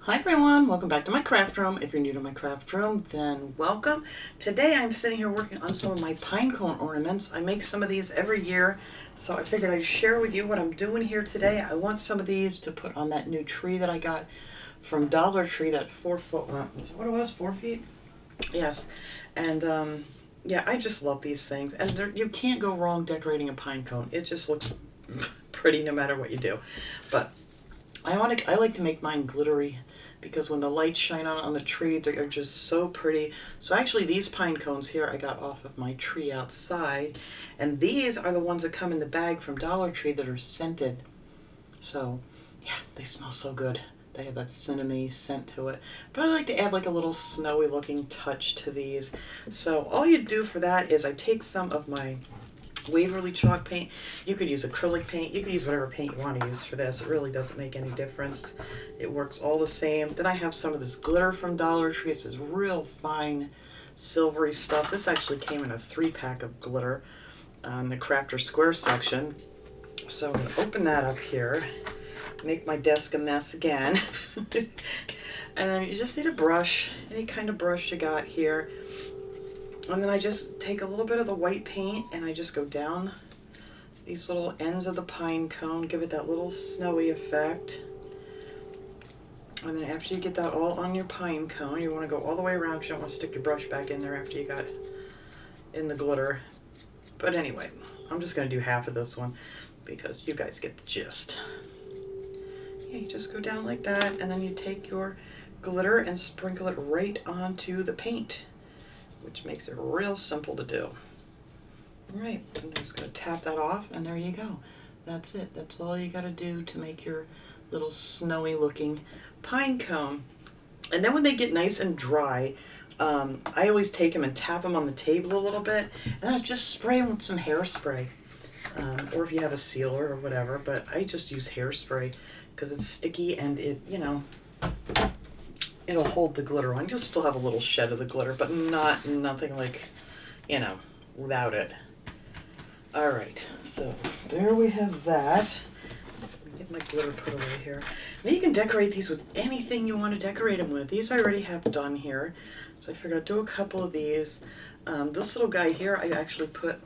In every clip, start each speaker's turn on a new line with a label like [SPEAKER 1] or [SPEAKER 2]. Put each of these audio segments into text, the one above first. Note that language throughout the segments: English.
[SPEAKER 1] Hi everyone, welcome back to my craft room. If you're new to my craft room, then welcome. Today I'm sitting here working on some of my pinecone ornaments. I make some of these every year, so I figured I'd share with you what I'm doing here today. I want some of these to put on that new tree that I got from Dollar Tree, that 4-foot one. Is that what it was, 4 feet? Yes. And yeah, I just love these things. And you can't go wrong decorating a pinecone. It just looks pretty no matter what you do. But I like to make mine glittery because when the lights shine on the tree, they are just so pretty. So actually these pine cones here I got off of my tree outside, and these are the ones that come in the bag from Dollar Tree that are scented. So yeah, they smell so good. They have that cinnamony scent to it. But I like to add like a little snowy looking touch to these. So all you do for that is I take some of my Waverly chalk paint. You could use acrylic paint. You could use whatever paint you want to use for this. It really doesn't make any difference. It works all the same. Then I have some of this glitter from Dollar Tree. It's this real fine silvery stuff. This actually came in a 3-pack of glitter on the Crafter Square section. So I'm going to open that up here, make my desk a mess again. And then you just need a brush, any kind of brush you got here. And then I just take a little bit of the white paint and I just go down these little ends of the pine cone, give it that little snowy effect. And then after you get that all on your pine cone, you want to go all the way around because you don't want to stick your brush back in there after you got in the glitter. But anyway, I'm just going to do half of this one because you guys get the gist. Yeah, you just go down like that, and then you take your glitter and sprinkle it right onto the paint, which makes it real simple to do. All right, I'm just going to tap that off, and there you go. That's it. That's all you got to do to make your little snowy looking pine cone. And then when they get nice and dry, I always take them and tap them on the table a little bit, and then I just spray them with some hairspray. Or if you have a sealer or whatever, but I just use hairspray because it's sticky and it, it'll hold the glitter on. You'll still have a little shed of the glitter, but nothing like, without it. All right, so there we have that. Let me get my glitter put away here. Now you can decorate these with anything you want to decorate them with. These I already have done here, so I figured I'd do a couple of these. This little guy here, I actually put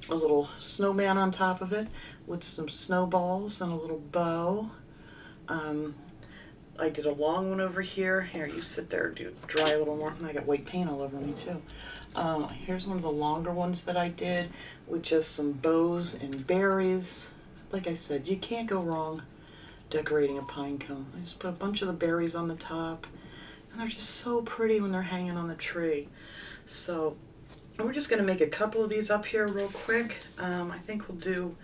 [SPEAKER 1] a little snowman on top of it with some snowballs and a little bow. I did a long one over here. Here, you sit there, dry a little more. And I got white paint all over me too. Here's one of the longer ones that I did with just some bows and berries. Like I said, you can't go wrong decorating a pine cone. I just put a bunch of the berries on the top, and they're just so pretty when they're hanging on the tree. So we're just going to make a couple of these up here real quick. I think we'll do,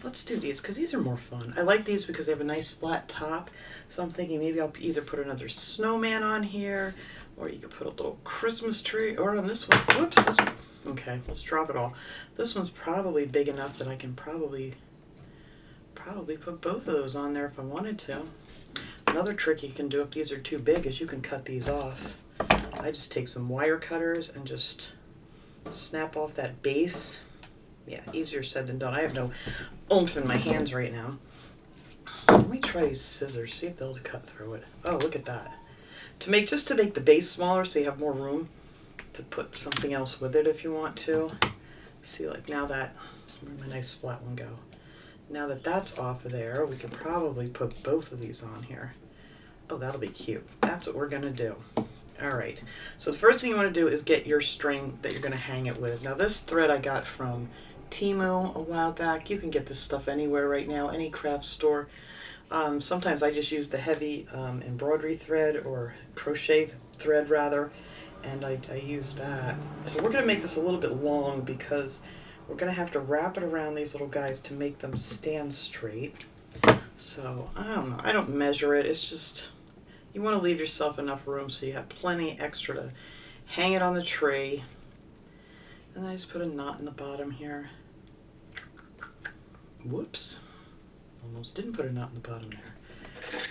[SPEAKER 1] let's do these because these are more fun. I like these because they have a nice flat top. So I'm thinking maybe I'll either put another snowman on here, or you could put a little Christmas tree, or on this one, whoops, this one. Okay, let's drop it all. This one's probably big enough that I can probably put both of those on there if I wanted to. Another trick you can do if these are too big is you can cut these off. I just take some wire cutters and just snap off that base. Yeah, easier said than done. I have no oomph in my hands right now. Let me try these scissors, see if they'll cut through it. Oh, look at that. Just to make the base smaller so you have more room to put something else with it if you want to. See, like now that, where'd my nice flat one go? Now that that's off of there, we can probably put both of these on here. Oh, that'll be cute. That's what we're gonna do. All right, so the first thing you want to do is get your string that you're going to hang it with. Now this thread I got from Temu a while back. You can get this stuff anywhere right now, any craft store. Sometimes I just use the heavy embroidery thread, or crochet thread rather, and I use that. So we're going to make this a little bit long because we're going to have to wrap it around these little guys to make them stand straight. So I don't know, I don't measure it, it's just, you want to leave yourself enough room so you have plenty extra to hang it on the tree. And I just put a knot in the bottom here. Whoops. Almost didn't put a knot in the bottom there.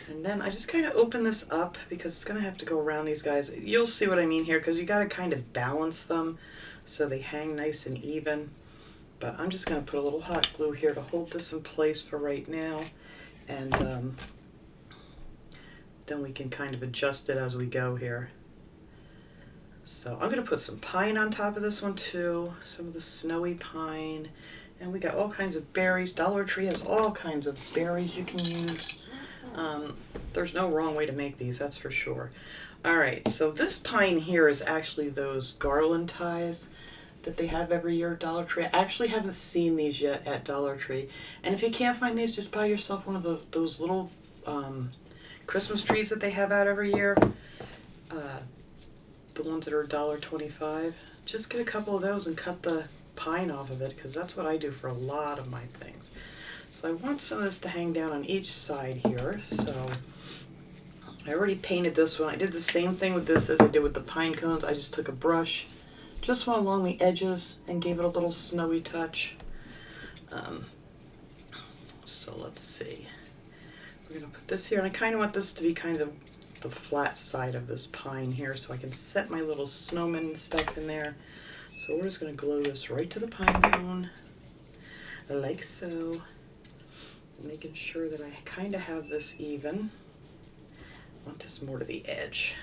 [SPEAKER 1] And then I just kind of open this up because it's going to have to go around these guys. You'll see what I mean here because you got to kind of balance them so they hang nice and even. But I'm just going to put a little hot glue here to hold this in place for right now. And then we can kind of adjust it as we go here. So I'm going to put some pine on top of this one too, some of the snowy pine. And we got all kinds of berries. Dollar Tree has all kinds of berries you can use. There's no wrong way to make these, that's for sure. All right, so this pine here is actually those garland ties that they have every year at Dollar Tree. I actually haven't seen these yet at Dollar Tree. And if you can't find these, just buy yourself one of those little Christmas trees that they have out every year. The ones that are $1.25. Just get a couple of those and cut the pine off of it, because that's what I do for a lot of my things. So I want some of this to hang down on each side here. So I already painted this one. I did the same thing with this as I did with the pine cones. I just took a brush, just went along the edges and gave it a little snowy touch. So let's see. We're gonna put this here, and I kind of want this to be kind of the flat side of this pine here, so I can set my little snowman and stuff in there. So we're just going to glue this right to the pine cone, like so, making sure that I kind of have this even. I want this more to the edge.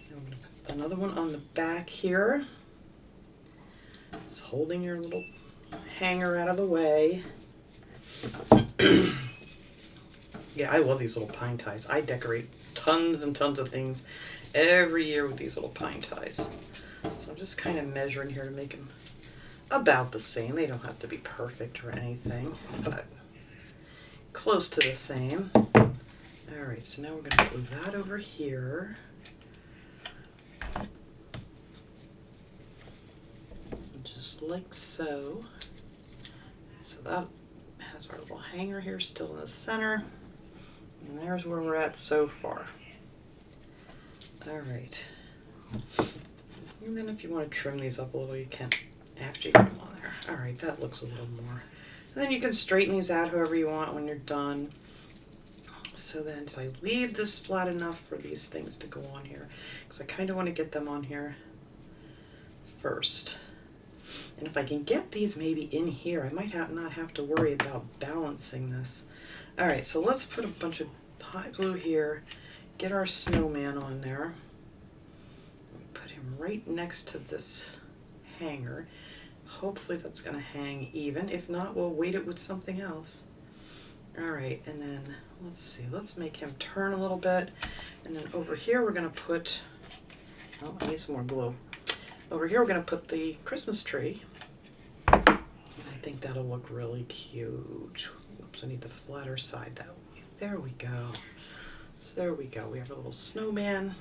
[SPEAKER 1] And I'm going to put another one on the back here. Just holding your little hanger out of the way. Yeah, I love these little pine ties. I decorate tons and tons of things every year with these little pine ties. So I'm just kind of measuring here to make them about the same. They don't have to be perfect or anything, but close to the same. All right, so now we're going to glue that over here. Just like so. So that has our little hanger here still in the center. And there's where we're at so far. All right. And then if you want to trim these up a little, you can after you get them on there. All right, that looks a little more. And then you can straighten these out however you want when you're done. So then, did I leave this flat enough for these things to go on here? Because I kind of want to get them on here first. And if I can get these maybe in here, I might not have to worry about balancing this. All right, so let's put a bunch of hot glue here, get our snowman on there. Put him right next to this hanger. Hopefully that's going to hang even. If not, we'll weight it with something else. All right, and then let's see, let's make him turn a little bit. And then over here we're going to put, oh, I need some more glue. Over here we're going to put the Christmas tree. I think that'll look really cute. Oops, I need the flatter side that way. There we go. So there we go. We have a little snowman.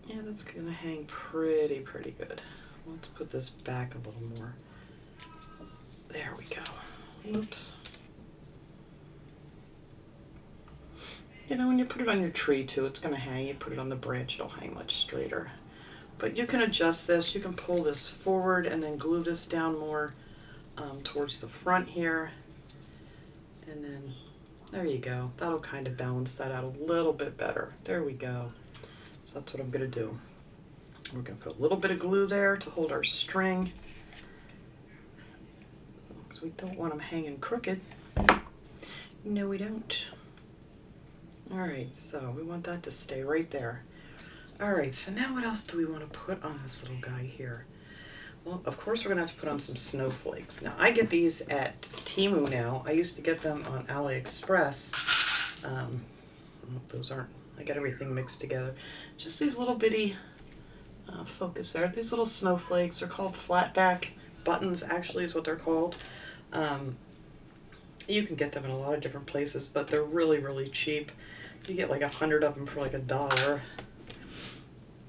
[SPEAKER 1] Yeah, that's going to hang pretty good. Let's put this back a little more. There we go. Oops. You know, when you put it on your tree too, it's going to hang. You put it on the branch, it'll hang much straighter. But you can adjust this. You can pull this forward and then glue this down more towards the front here. And then, there you go. That'll kind of balance that out a little bit better. There we go. So that's what I'm going to do. We're going to put a little bit of glue there to hold our string, because we don't want them hanging crooked. No, we don't. All right, so we want that to stay right there. All right, so now what else do we want to put on this little guy here? Well, of course we're going to have to put on some snowflakes. Now, I get these at Temu now. I used to get them on AliExpress. Those aren't, I got everything mixed together. Just these little bitty, focus there. These little snowflakes are called flatback buttons, actually is what they're called. You can get them in a lot of different places, but they're really cheap. You get like 100 of them for like $1.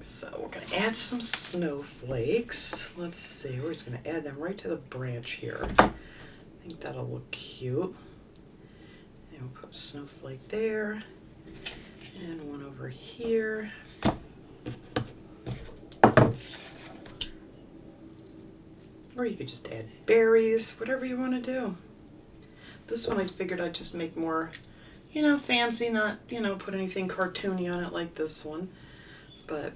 [SPEAKER 1] So we're going to add some snowflakes. Let's see, we're just going to add them right to the branch here. I think that'll look cute. And we'll put a snowflake there, and one over here. Or you could just add berries, whatever you want to do. This one I figured I'd just make more, you know, fancy, not, you know, put anything cartoony on it like this one. But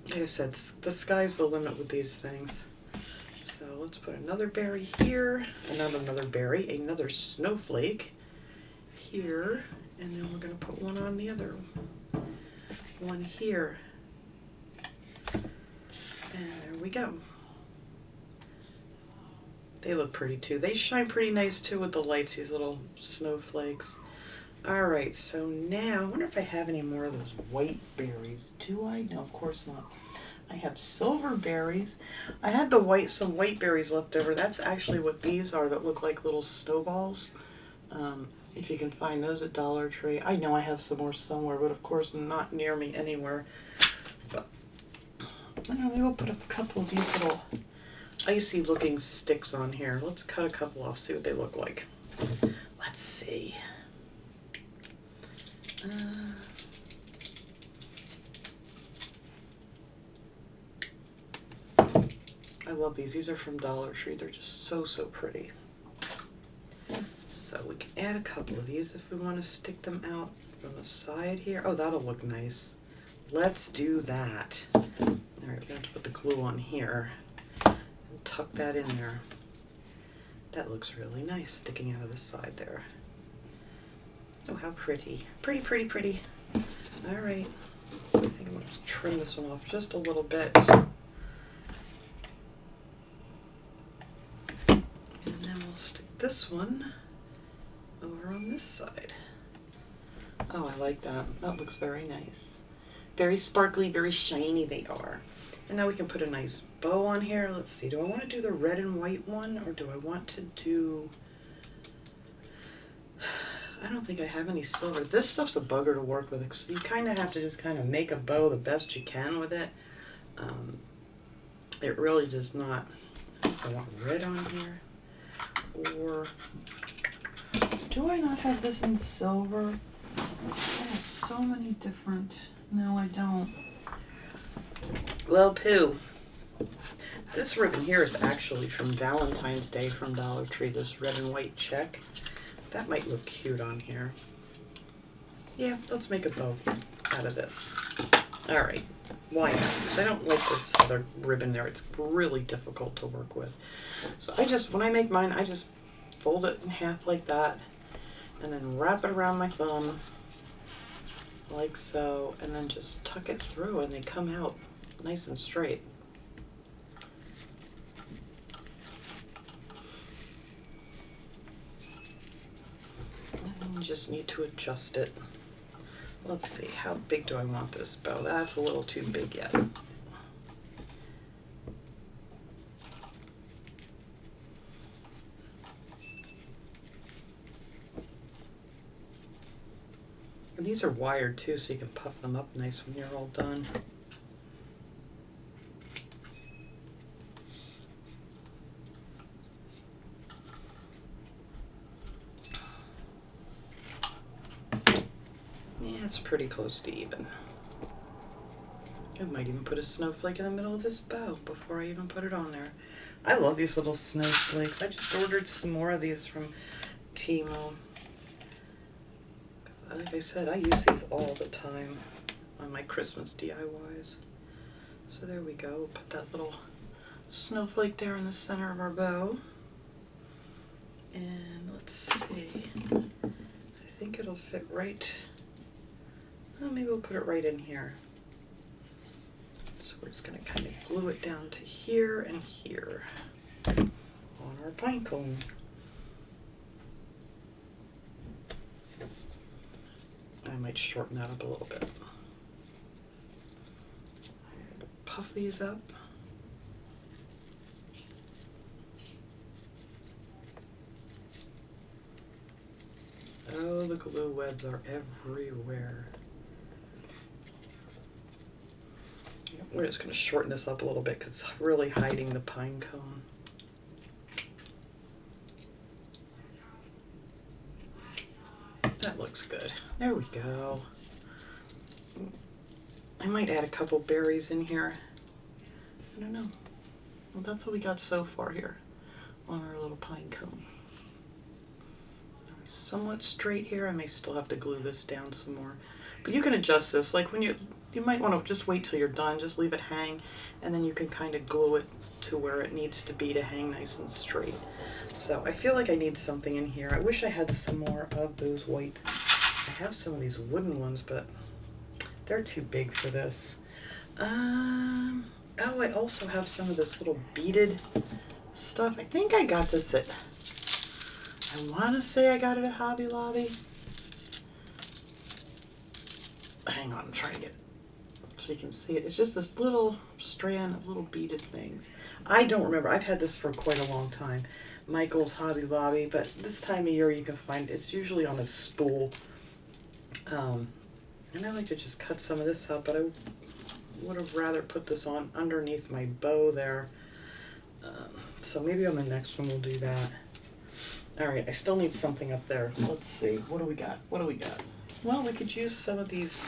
[SPEAKER 1] like I said, the sky's the limit with these things. So let's put another berry here, another berry, another snowflake here, And then we're going to put one on the other one here. And there we go. They look pretty too. They shine pretty nice too with the lights, these little snowflakes. Alright, so now, I wonder if I have any more of those white berries. Do I? No, of course not. I have silver berries. I had some white berries left over. That's actually what these are that look like little snowballs. If you can find those at Dollar Tree. I know I have some more somewhere, but of course not near me anywhere. But I don't know, maybe we'll put a couple of these little icy looking sticks on here. Let's cut a couple off, see what they look like. Let's see. I love these. These are from Dollar Tree. They're just so pretty. So we can add a couple of these if we want to stick them out from the side here. Oh, that'll look nice. Let's do that. All right, we have to put the glue on here and tuck that in there. That looks really nice sticking out of the side there. Oh, how pretty. Pretty, pretty, pretty. All right. I think I'm going to trim this one off just a little bit. And then we'll stick this one over on this side. Oh, I like that. That looks very nice. Very sparkly, very shiny they are. And now we can put a nice bow on here. Let's see, do I want to do the red and white one, or do I want to do... I don't think I have any silver. This stuff's a bugger to work with, so you kind of have to just kind of make a bow the best you can with it. It really does not... I want red on here. Or... do I not have this in silver? I have so many different... No, I don't. Well, poo. This ribbon here is actually from Valentine's Day from Dollar Tree, this red and white check. That might look cute on here. Yeah, let's make a bow out of this. All right, why not? Because I don't like this other ribbon there. It's really difficult to work with. So when I make mine, I just fold it in half like that and then wrap it around my thumb like so, and then just tuck it through and they come out nice and straight. And you just need to adjust it. Let's see, how big do I want this bow? That's a little too big yet. And these are wired too, so you can puff them up nice when you're all done. Yeah, it's pretty close to even. I might even put a snowflake in the middle of this bow before I even put it on there. I love these little snowflakes. I just ordered some more of these from Timo. Like I said, I use these all the time on my Christmas DIYs. So there we go. We'll put that little snowflake there in the center of our bow. And let's see. I think it'll fit right. Oh, maybe we'll put it right in here. So we're just going to kind of glue it down to here and here on our pine cone. I might shorten that up a little bit. Puff these up. Oh, the glue webs are everywhere. We're just going to shorten this up a little bit because it's really hiding the pine cone. That looks good. There we go. I might add a couple berries in here. I don't know. Well, that's what we got so far here on our little pine cone. Somewhat straight here. I may still have to glue this down some more. But you can adjust this. Like when you might want to just wait till you're done. Just leave it hang, and then you can kind of glue it to where it needs to be to hang nice and straight. So I feel like I need something in here. I wish I had some more of those white I have some of these wooden ones, but they're too big for this. Oh, I also have some of this little beaded stuff. I think I got this at, I want to say I got it at Hobby Lobby. Hang on, I'm trying to get it so you can see it. It's just this little strand of little beaded things. I don't remember. I've had this for quite a long time. Michael's Hobby Lobby, but this time of year you can find it's usually on a spool. And I like to just cut some of this out, but I would have rather put this on underneath my bow there. So maybe on the next one we'll do that. All right, I still need something up there. Let's see, what do we got? What do we got? Well, we could use some of these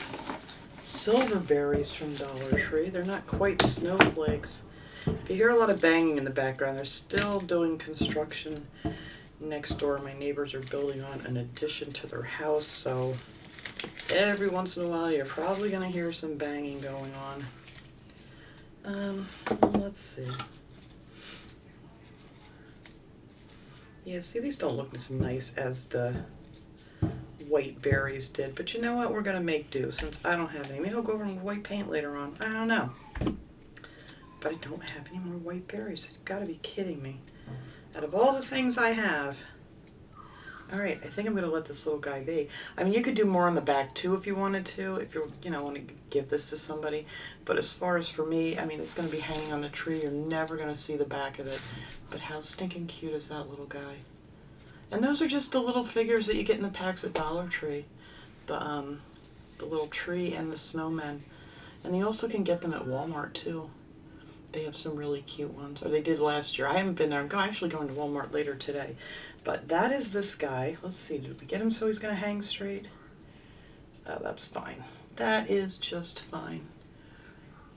[SPEAKER 1] silver berries from Dollar Tree. They're not quite snowflakes. If you hear a lot of banging in the background, they're still doing construction next door. My neighbors are building on an addition to their house, so every once in a while you're probably going to hear some banging going on. Let's see. Yeah, see, these don't look as nice as the white berries did, but you know what? We're going to make do since I don't have any. Maybe I'll go over with white paint later on. I don't know. But I don't have any more white berries. You've got to be kidding me. Out of all the things I have. Alright, I think I'm going to let this little guy be. I mean, you could do more on the back too if you wanted to, if you want to give this to somebody. But as far as for me, I mean, it's going to be hanging on the tree. You're never going to see the back of it. But how stinking cute is that little guy? And those are just the little figures that you get in the packs at Dollar Tree. The little tree and the snowmen. And you also can get them at Walmart too. They have some really cute ones, or they did last year. I haven't been there. I'm actually going to Walmart later today. But that is this guy. Let's see, did we get him so he's going to hang straight? Oh, that's fine. That is just fine.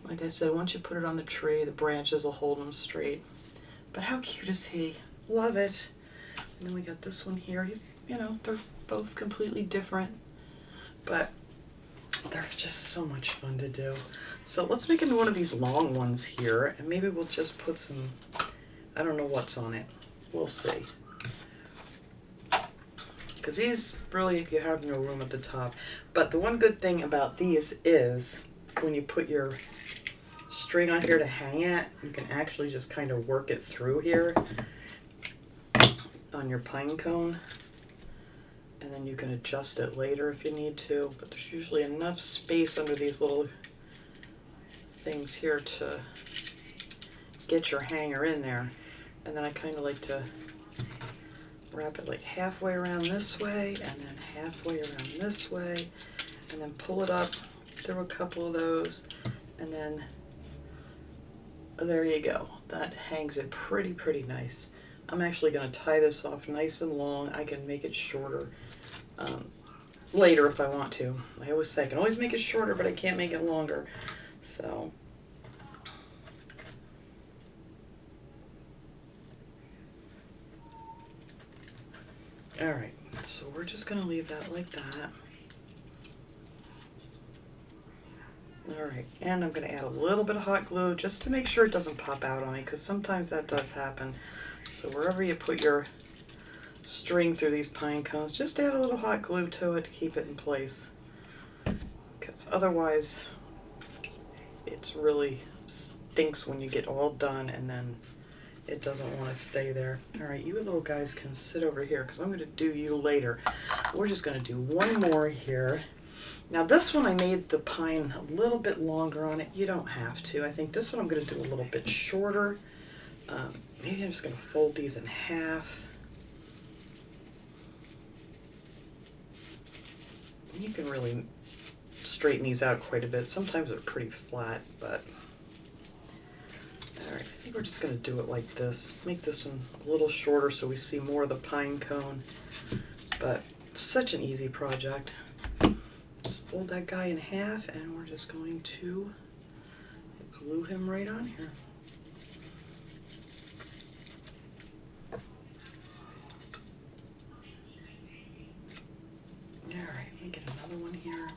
[SPEAKER 1] Like I said, once you put it on the tree, the branches will hold him straight. But how cute is he? Love it. And then we got this one here. They're both completely different, but they're just so much fun to do. So let's make into one of these long ones here, and maybe we'll just put some, I don't know what's on it. We'll see. Because these really, you have no room at the top. But the one good thing about these is when you put your string on here to hang it, you can actually just kind of work it through here on your pine cone. And then you can adjust it later if you need to. But there's usually enough space under these little things here to get your hanger in there. And then I kind of like to wrap it like halfway around this way and then halfway around this way and then pull it up through a couple of those, and then there you go. That hangs it pretty nice. I'm actually going to tie this off nice and long. I can make it shorter later if I want to. I always say I can always make it shorter, but I can't make it longer. So alright, so we're just going to leave that like that. Alright, and I'm going to add a little bit of hot glue just to make sure it doesn't pop out on me, because sometimes that does happen. So wherever you put your string through these pine cones, just add a little hot glue to it to keep it in place. Because otherwise, it's really stinks when you get all done and then it doesn't want to stay there. Alright, you little guys can sit over here because I'm going to do you later. We're just going to do one more here. Now this one I made the pine a little bit longer on it. You don't have to. I think this one I'm going to do a little bit shorter. Maybe I'm just going to fold these in half. You can really straighten these out quite a bit. Sometimes they're pretty flat, but alright, I think we're just going to do it like this. Make this one a little shorter so we see more of the pine cone. But such an easy project. Just fold that guy in half and we're just going to glue him right on here. Alright, let me get another one here.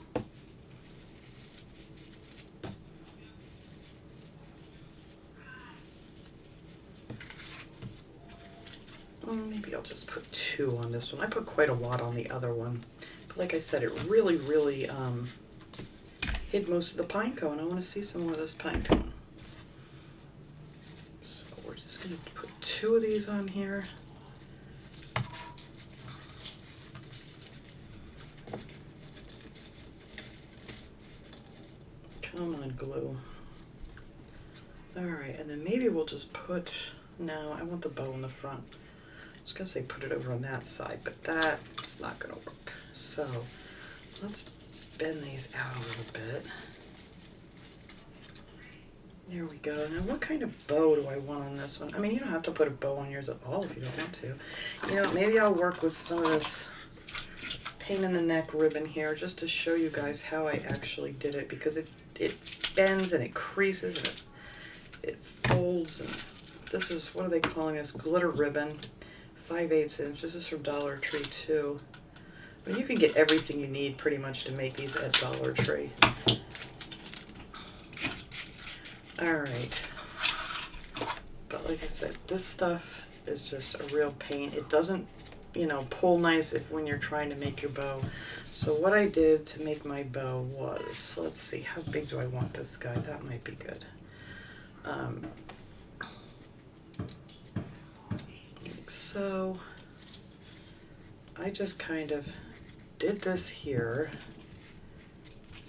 [SPEAKER 1] Maybe I'll just put two on this one. I put quite a lot on the other one. But like I said, it really hid most of the pine cone. I want to see some more of this pine cone. So we're just going to put 2 of these on here. Come on, glue. Alright, and then maybe we'll just put, no, I want the bow in the front. I was going to say put it over on that side, but that's not going to work. So let's bend these out a little bit. There we go. Now what kind of bow do I want on this one? I mean, you don't have to put a bow on yours at all if you don't want to. You know, maybe I'll work with some of this pain in the neck ribbon here just to show you guys how I actually did it, because it bends and it creases and it folds. And this is, what are they calling this? Glitter ribbon, 5/8 inch. This is from Dollar Tree too. But you can get everything you need pretty much to make these at Dollar Tree. Alright. But like I said, this stuff is just a real pain. It doesn't, you know, pull nice when you're trying to make your bow. So what I did to make my bow was, let's see, how big do I want this guy? That might be good. So I just kind of did this here,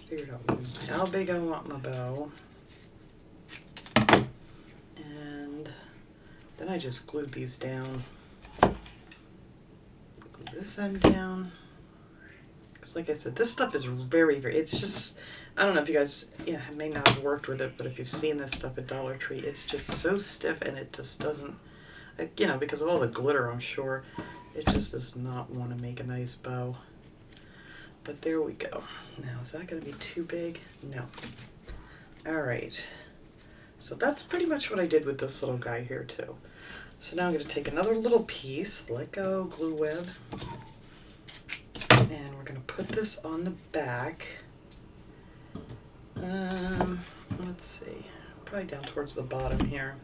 [SPEAKER 1] figured out how big I want my bow, and then I just glued these down. Glue this end down. Because like I said, this stuff is very, it's just, I don't know if you guys may not have worked with it, but if you've seen this stuff at Dollar Tree, it's just so stiff and it just doesn't, you know, because of all the glitter, I'm sure, it just does not want to make a nice bow. But there we go. Now, is that going to be too big? No. Alright. So that's pretty much what I did with this little guy here too. So now I'm going to take another little piece, let go, glue web, and we're going to put this on the back. Let's see, probably down towards the bottom here.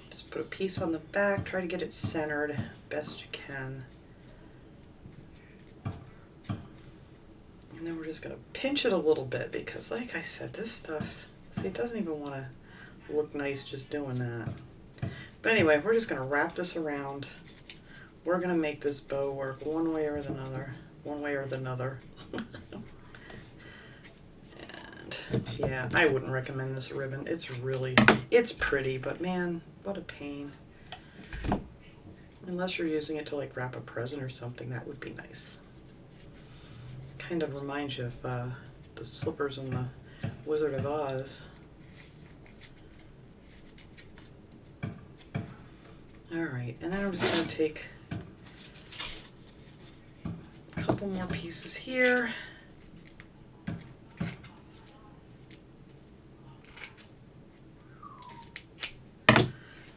[SPEAKER 1] Just put a piece on the back, try to get it centered best you can. And then we're just going to pinch it a little bit because, like I said, this stuff, see, it doesn't even want to look nice just doing that. But anyway, we're just going to wrap this around. We're going to make this bow work one way or another. One way or another. And yeah, I wouldn't recommend this ribbon. It's pretty, but man, what a pain. Unless you're using it to like wrap a present or something, that would be nice. Kind of reminds you of the slippers in the Wizard of Oz. Alright, and then I'm just going to take a couple more pieces here.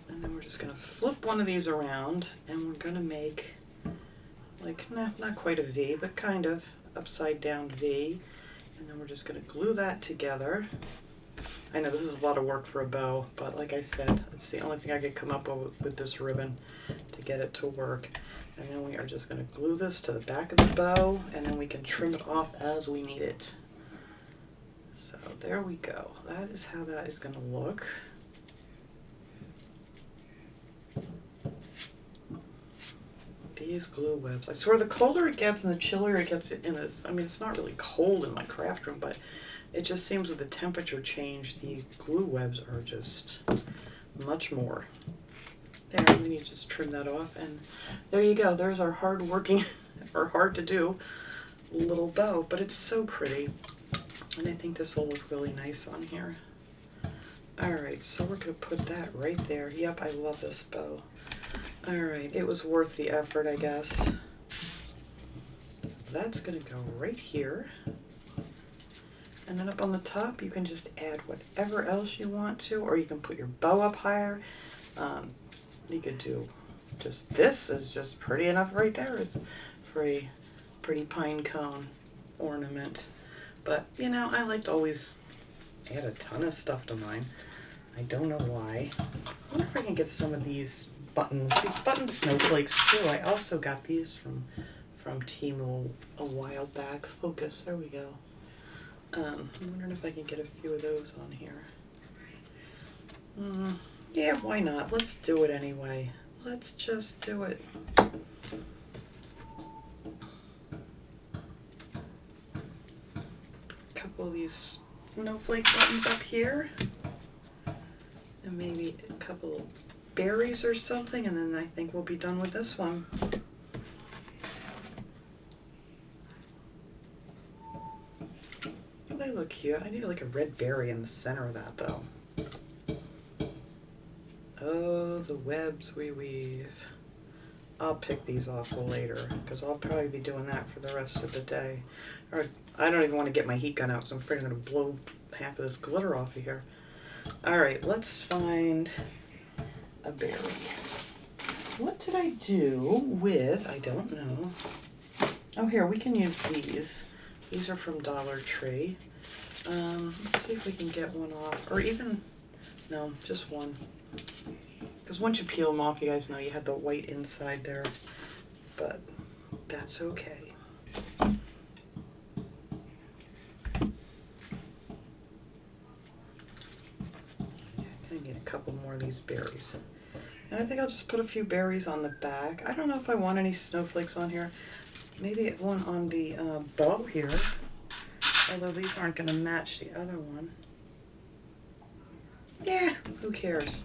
[SPEAKER 1] And then we're just going to flip one of these around and we're going to make, like, not quite a V, but kind of upside down V. And then we're just going to glue that together. I know this is a lot of work for a bow, but like I said, it's the only thing I could come up with this ribbon to get it to work. And then we are just going to glue this to the back of the bow, and then we can trim it off as we need it. So there we go. That is how that is going to look. These glue webs. I swear the colder it gets and the chillier it gets in this, I mean, it's not really cold in my craft room, but it just seems with the temperature change, the glue webs are just much more. There, and then you just trim that off, and there you go. There's our hard-working, or hard-to-do little bow, but it's so pretty, and I think this will look really nice on here. Alright, so we're going to put that right there. Yep, I love this bow. Alright, it was worth the effort, I guess. That's going to go right here. And then up on the top, you can just add whatever else you want to, or you can put your bow up higher. You could do just, this is just pretty enough right there for a pretty pine cone ornament. But, you know, I like to always add a ton of stuff to mine. I don't know why. I wonder if I can get some of these buttons snowflakes too. I also got these from from Temu a while back. Focus, there we go. I'm wondering if I can get a few of those on here. Yeah, why not? Let's do it anyway. Let's just do it. A couple of these snowflake buttons up here. And maybe a couple of berries or something, and then I think we'll be done with this one. Oh, they look cute. I need like a red berry in the center of that though. Oh, the webs we weave. I'll pick these off later because I'll probably be doing that for the rest of the day. Or I don't even want to get my heat gun out because I'm afraid I'm going to blow half of this glitter off of here. Alright, let's find a berry. What did I do with, I don't know. Oh, here, we can use these. These are from Dollar Tree. Let's see if we can get one off. Or even, no, just one. Because once you peel them off, you guys know you have the white inside there. But that's okay. A couple more of these berries. And I think I'll just put a few berries on the back. I don't know if I want any snowflakes on here. Maybe one on the bow here. Although these aren't going to match the other one. Yeah, who cares?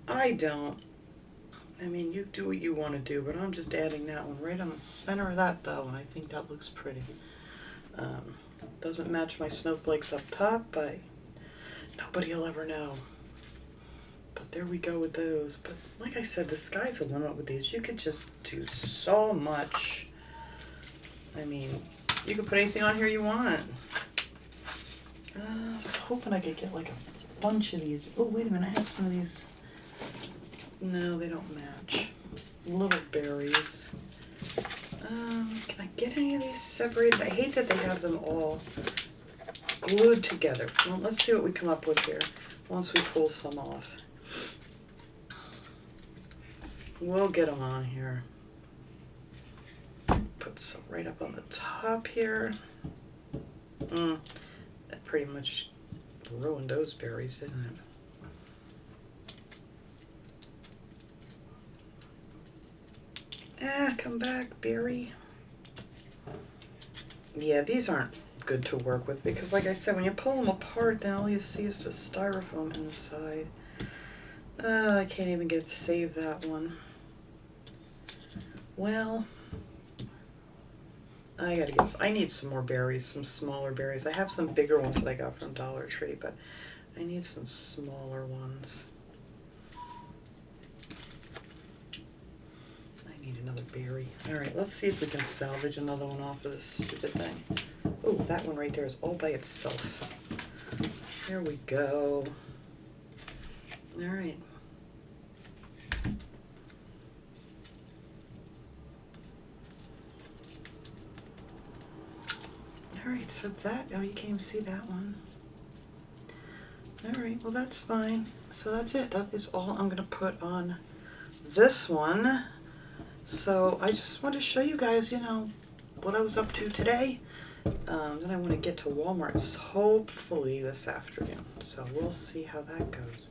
[SPEAKER 1] I don't. I mean, you do what you want to do, but I'm just adding that one right on the center of that bow, and I think that looks pretty. Doesn't match my snowflakes up top, but nobody will ever know. But there we go with those. But like I said, the sky's the limit with these. You could just do so much. I mean, you can put anything on here you want. I was hoping I could get like a bunch of these. Oh, wait a minute, I have some of these. No, they don't match. Little berries. Can I get any of these separated? I hate that they have them all glued together. Well, let's see what we come up with here once we pull some off. We'll get them on here. Put some right up on the top here. That pretty much ruined those berries, didn't it? Ah, come back, berry. Yeah, these aren't good to work with because, like I said, when you pull them apart, then all you see is the styrofoam inside. I can't even get to save that one. Well, I need some more berries, some smaller berries. I have some bigger ones that I got from Dollar Tree, but I need some smaller ones. Another berry. Alright, let's see if we can salvage another one off of this stupid thing. Oh, that one right there is all by itself. There we go. Alright. Alright, so that, oh, you can't even see that one. Alright, well that's fine. So that's it. That is all I'm going to put on this one. So I just want to show you guys, you know, what I was up to today. Then I want to get to Walmart hopefully this afternoon. So we'll see how that goes.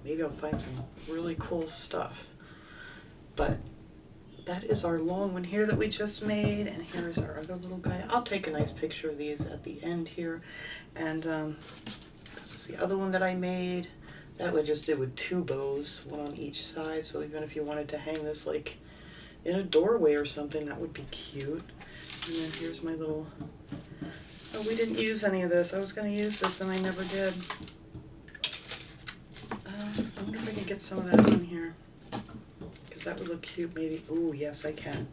[SPEAKER 1] Maybe I'll find some really cool stuff. But that is our long one here that we just made. And here's our other little guy. I'll take a nice picture of these at the end here. And this is the other one that I made. That I just did with two bows, one on each side. So even if you wanted to hang this like in a doorway or something, that would be cute. And then here's my little, oh, we didn't use any of this. I was going to use this and I never did. I wonder if I can get some of that on here, because that would look cute maybe. Oh, yes, I can.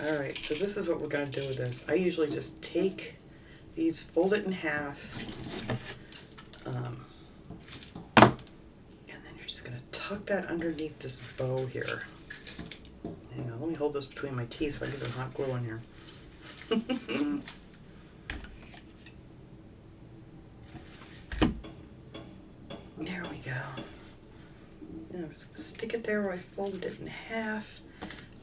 [SPEAKER 1] Alright, so this is what we're going to do with this. I usually just take these, fold it in half, and then you're just going to tuck that underneath this bow here. Hang on, let me hold this between my teeth so I get some hot glue in here. There we go. And I'm just going to stick it there where I folded it in half.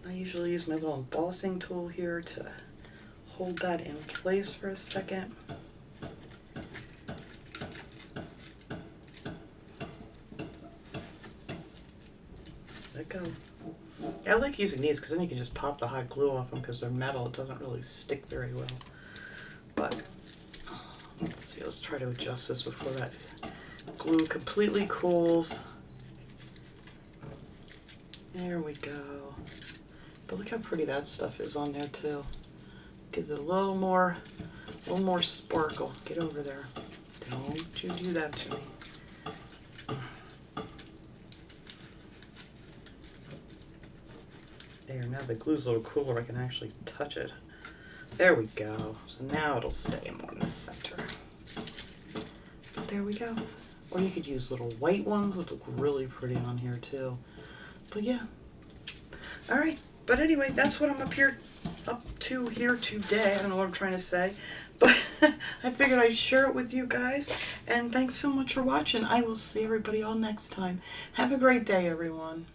[SPEAKER 1] I usually use my little embossing tool here to hold that in place for a second. Let go. Yeah, I like using these because then you can just pop the hot glue off them because they're metal. It doesn't really stick very well. But let's see, let's try to adjust this before that glue completely cools. There we go. But look how pretty that stuff is on there too. Gives it a little more sparkle. Get over there. Don't you do that to me. There, now the glue's a little cooler. I can actually touch it. There we go. So now it'll stay more in the center. But there we go. Or you could use little white ones, which look really pretty on here too. But yeah. Alright. But anyway, that's what I'm up to here today. I don't know what I'm trying to say. But I figured I'd share it with you guys. And thanks so much for watching. I will see everybody all next time. Have a great day, everyone.